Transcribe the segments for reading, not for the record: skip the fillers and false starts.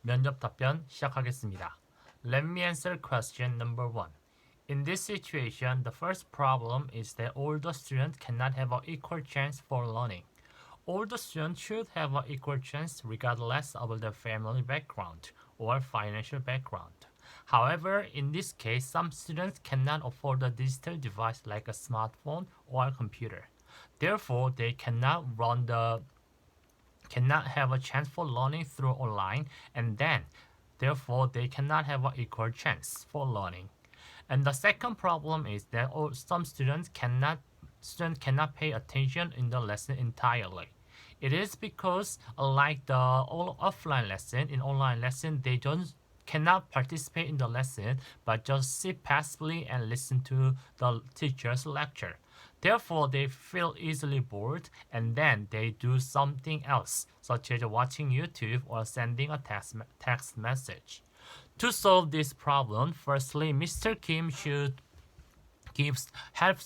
면접 답변 시작하겠습니다. Let me answer question number 1. In this situation, the first problem is that all the students cannot have an equal chance for learning. All the students should have an equal chance regardless of their family background or financial background. However, in this case, some students cannot afford a digital device like a smartphone or a computer. Therefore, they cannot have a chance for learning through online, and then therefore they cannot have an equal chance for learning. And the second problem is that some students cannot pay attention in the lesson entirely. It is because unlike the offline lesson, in online lesson they cannot participate in the lesson but just sit passively and listen to the teacher's lecture. Therefore, they feel easily bored and then they do something else, such as watching YouTube or sending a text message. To solve this problem, firstly, Mr. Kim should help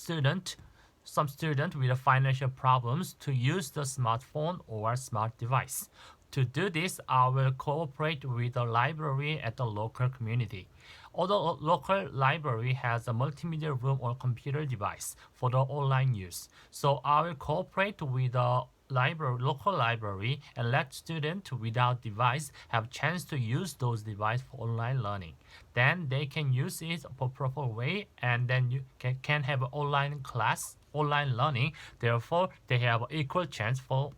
some student with financial problems to use the smartphone or smart device. To do this, I will cooperate with the library at the local community. Although local library has a multimedia room or computer device for the online use, so I will cooperate with the local library and let students without device have chance to use those devices for online learning. Then they can use it for proper way, and then you can have online class, online learning. Therefore, they have equal chance for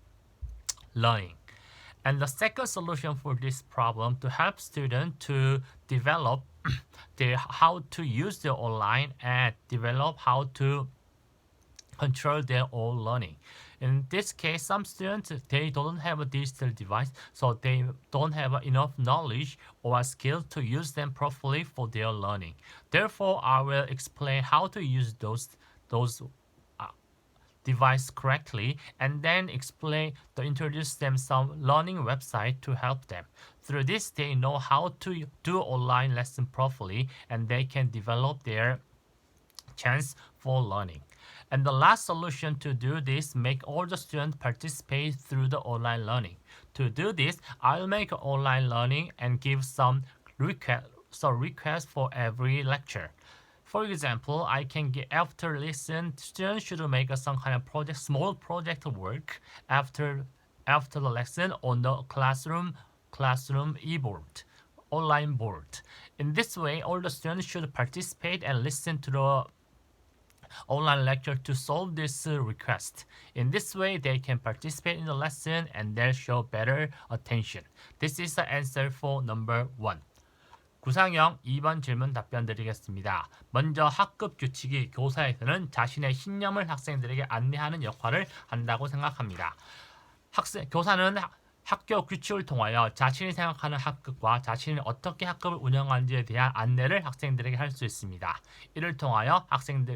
learning. And the second solution for this problem to help students to develop how to use the online and develop how to control their own learning. In this case, some students they don't have a digital device, so they don't have enough knowledge or skill to use them properly for their learning. Therefore, I will explain how to use those device correctly and then introduce them some learning website to help them. Through this, they know how to do online lesson properly and they can develop their chance for learning. And the last solution to do this, make all the students participate through the online learning. To do this, I'll make online learning and give some requests for every lecture. For example, I can get after lesson, students should make some kind of small project work after the lesson on the classroom e-board, online board. In this way, all the students should participate and listen to the online lecture to solve this request. In this way, they can participate in the lesson and they'll show better attention. This is the answer for number 1. 구상형 2번 질문 답변 드리겠습니다. 먼저 학급 규칙이 교사에서는 자신의 신념을 학생들에게 안내하는 역할을 한다고 생각합니다. 교사는 학교 규칙을 통하여 자신이 생각하는 학급과 자신이 어떻게 학급을 운영하는지에 대한 안내를 학생들에게 할 수 있습니다. 이를 통하여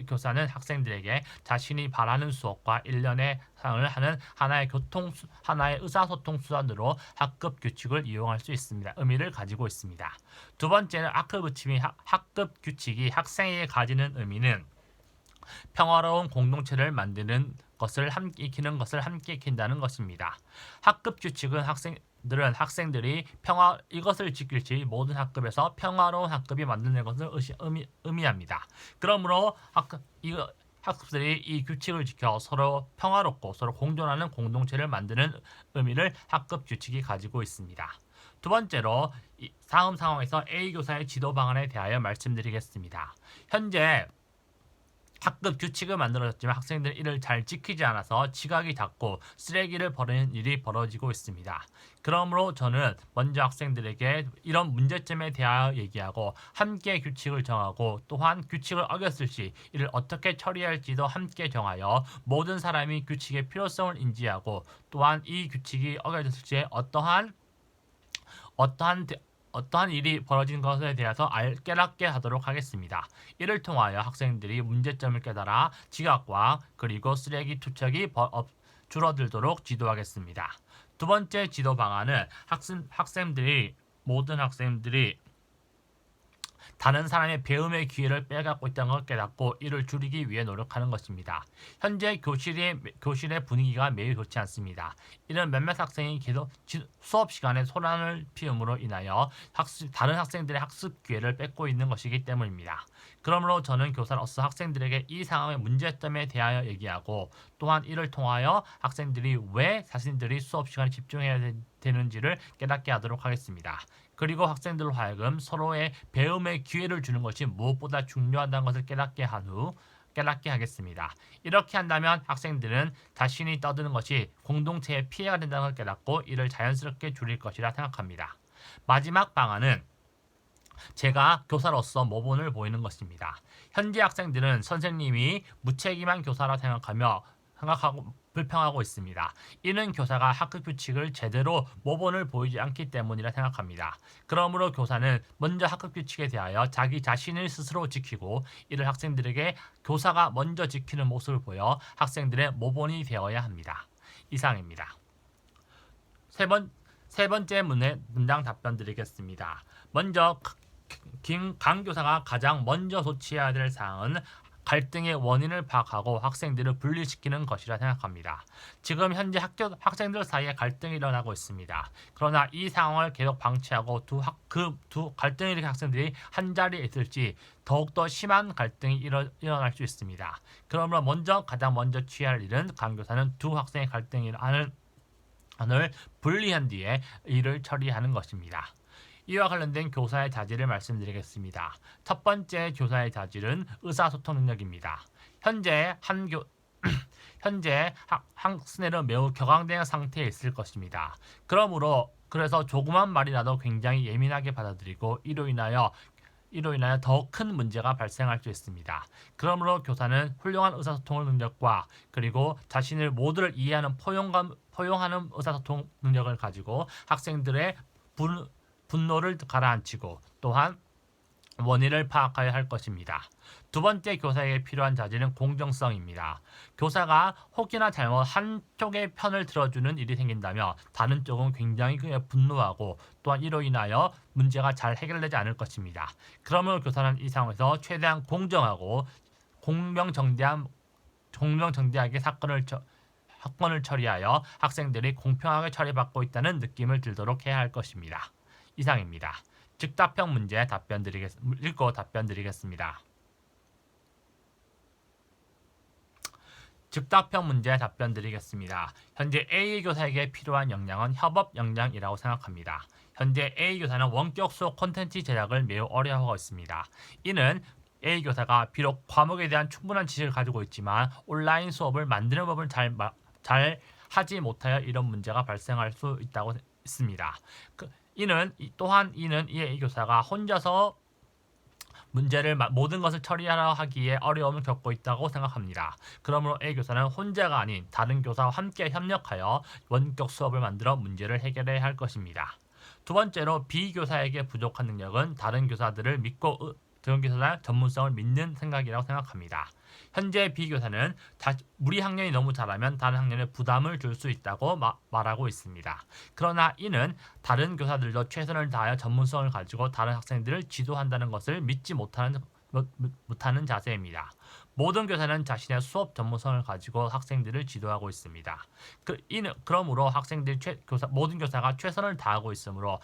교사는 학생들에게 자신이 바라는 수업과 일련의 사용을 하는 하나의 의사소통 수단으로 학급 규칙을 이용할 수 있습니다. 의미를 가지고 있습니다. 두 번째는 학급 규칙이 학생에게 가지는 의미는 평화로운 공동체를 만드는 것을 함께 익힌다는 것입니다. 학급 규칙은 학생들이 이것을 지킬지 모든 학급에서 평화로운 학급이 만드는 것을 의미합니다. 그러므로 학급들이 이 규칙을 지켜 서로 평화롭고 서로 공존하는 공동체를 만드는 의미를 학급 규칙이 가지고 있습니다. 두 번째로 다음 상황에서 A 교사의 지도 방안에 대하여 말씀드리겠습니다. 현재 학급 규칙을 만들어졌지만 학생들은 이를 잘 지키지 않아서 지각이 잦고 쓰레기를 버리는 일이 벌어지고 있습니다. 그러므로 저는 먼저 학생들에게 이런 문제점에 대하여 얘기하고 함께 규칙을 정하고 또한 규칙을 어겼을 시 이를 어떻게 처리할지도 함께 정하여 모든 사람이 규칙의 필요성을 인지하고 또한 이 규칙이 어겨졌을 시 어떠한 일이 벌어진 것에 대해서 깨닫게 하도록 하겠습니다. 이를 통하여 학생들이 문제점을 깨달아 지각과 그리고 쓰레기 투척이 줄어들도록 지도하겠습니다. 두 번째 지도 방안은 모든 학생들이 다른 사람의 배움의 기회를 빼앗고 있다는 걸 깨닫고 이를 줄이기 위해 노력하는 것입니다. 현재 교실의 분위기가 매우 좋지 않습니다. 이런 몇몇 학생이 계속 수업 시간에 소란을 피움으로 인하여 다른 학생들의 학습 기회를 뺏고 있는 것이기 때문입니다. 그러므로 저는 교사로서 학생들에게 이 상황의 문제점에 대하여 얘기하고 또한 이를 통하여 학생들이 왜 자신들이 수업 시간에 집중해야 되는지를 깨닫게 하도록 하겠습니다. 그리고 학생들로 하여금 서로의 배움의 기회를 주는 것이 무엇보다 중요하다는 것을 깨닫게 하겠습니다. 이렇게 한다면 학생들은 자신이 떠드는 것이 공동체에 피해가 된다는 걸 깨닫고 이를 자연스럽게 줄일 것이라 생각합니다. 마지막 방안은 제가 교사로서 모본을 보이는 것입니다. 현재 학생들은 선생님이 무책임한 교사라 생각하고 불평하고 있습니다. 이는 교사가 학급 규칙을 제대로 모본을 보이지 않기 때문이라 생각합니다. 그러므로 교사는 먼저 학급 규칙에 대하여 자기 자신을 스스로 지키고 이를 학생들에게 교사가 먼저 지키는 모습을 보여 학생들의 모본이 되어야 합니다. 이상입니다. 세 번째 문장 답변 드리겠습니다. 먼저 강 교사가 가장 먼저 조치해야 될 사항은 갈등의 원인을 파악하고 학생들을 분리시키는 것이라 생각합니다. 지금 현재 학생들 사이에 갈등이 일어나고 있습니다. 그러나 이 상황을 계속 방치하고 두 갈등을 일으킨 학생들이 한 자리에 있을지 더욱더 심한 갈등이 일어날 수 있습니다. 그러므로 가장 먼저 취할 할 일은 강 교사는 두 학생의 갈등이 안을 분리한 뒤에 이를 처리하는 것입니다. 이와 관련된 교사의 자질을 말씀드리겠습니다. 첫 번째 교사의 자질은 의사소통 능력입니다. 현재 학생들은 매우 격앙된 상태에 있을 것입니다. 그래서 조그만 말이라도 굉장히 예민하게 받아들이고 이로 인하여 더 큰 문제가 발생할 수 있습니다. 그러므로 교사는 훌륭한 의사소통 능력과 그리고 자신을 모두를 이해하는 포용하는 의사소통 능력을 가지고 학생들의 분노를 가라앉히고 또한 원인을 파악해야 할 것입니다. 두 번째 교사에게 필요한 자질은 공정성입니다. 교사가 혹이나 잘못 한쪽의 편을 들어주는 일이 생긴다면 다른 쪽은 굉장히 분노하고 또한 이로 인하여 문제가 잘 해결되지 않을 것입니다. 그러므로 교사는 이 상황에서 최대한 공정하고 공명정대하게 사건을 처리하여 학생들이 공평하게 처리받고 있다는 느낌을 들도록 해야 할 것입니다. 이상입니다. 즉답형 문제 읽고 답변 드리겠습니다. 즉답형 문제 답변 드리겠습니다. 현재 A 교사에게 필요한 역량은 협업 역량이라고 생각합니다. 현재 A 교사는 원격 수업 콘텐츠 제작을 매우 어려워하고 있습니다. 이는 A 교사가 비록 과목에 대한 충분한 지식을 가지고 있지만 온라인 수업을 만드는 법을 잘 하지 못하여 이런 문제가 발생할 수 있다고 있습니다. 이는 이 A 교사가 혼자서 모든 것을 처리하려 하기에 어려움을 겪고 있다고 생각합니다. 그러므로 A 교사는 혼자가 아닌 다른 교사와 함께 협력하여 원격 수업을 만들어 문제를 해결해야 할 것입니다. 두 번째로 B 교사에게 부족한 능력은 다른 교사들을 믿고 전문성을 믿는 생각이라고 생각합니다. 현재 B 교사는 우리 학년이 너무 잘하면 다른 학년에 부담을 줄 수 있다고 말하고 있습니다. 그러나 이는 다른 교사들도 최선을 다하여 전문성을 가지고 다른 학생들을 지도한다는 것을 믿지 못하는 자세입니다. 모든 교사는 자신의 수업 전문성을 가지고 학생들을 지도하고 있습니다. 그러므로 모든 교사가 최선을 다하고 있으므로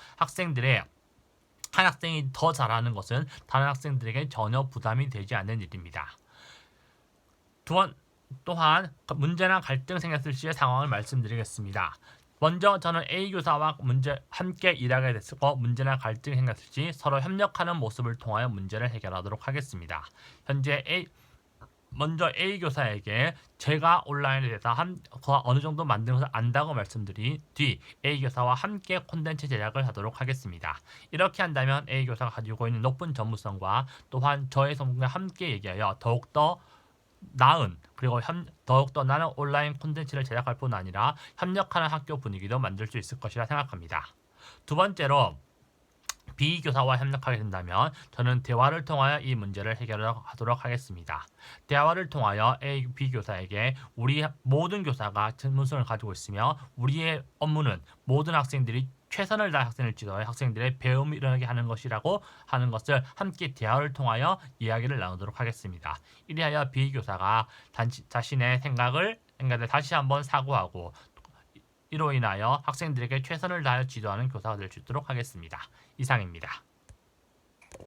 한 학생이 더 잘하는 것은 다른 학생들에게 전혀 부담이 되지 않는 일입니다. 또한 문제나 갈등 생겼을 시의 상황을 말씀드리겠습니다. 먼저 저는 A 교사와 함께 일하게 됐고 문제나 갈등이 생겼을 시 서로 협력하는 모습을 통하여 문제를 해결하도록 하겠습니다. 먼저 A 교사에게 제가 온라인에 대해서 어느 정도 만드는 것을 안다고 말씀드린 뒤 A 교사와 함께 콘텐츠 제작을 하도록 하겠습니다. 이렇게 한다면 A 교사가 가지고 있는 높은 전문성과 또한 저의 성공과 함께 얘기하여 더욱더 나은 그리고 더욱더 나은 온라인 콘텐츠를 제작할 뿐 아니라 협력하는 학교 분위기도 만들 수 있을 것이라 생각합니다. 두 번째로 B 교사와 협력하게 된다면 저는 대화를 통하여 이 문제를 해결하도록 하겠습니다. 대화를 통하여 B 교사에게 우리 모든 교사가 전문성을 가지고 있으며 우리의 업무는 모든 학생들이 최선을 다해 학생을 지도해 학생들의 배움을 일어나게 하는 것이라고 하는 것을 함께 대화를 통하여 이야기를 나누도록 하겠습니다. 이리하여 비교사가 자신의 생각을 다시 한번 사고하고 이로 인하여 학생들에게 최선을 다하여 지도하는 교사가 될 수 있도록 하겠습니다. 이상입니다.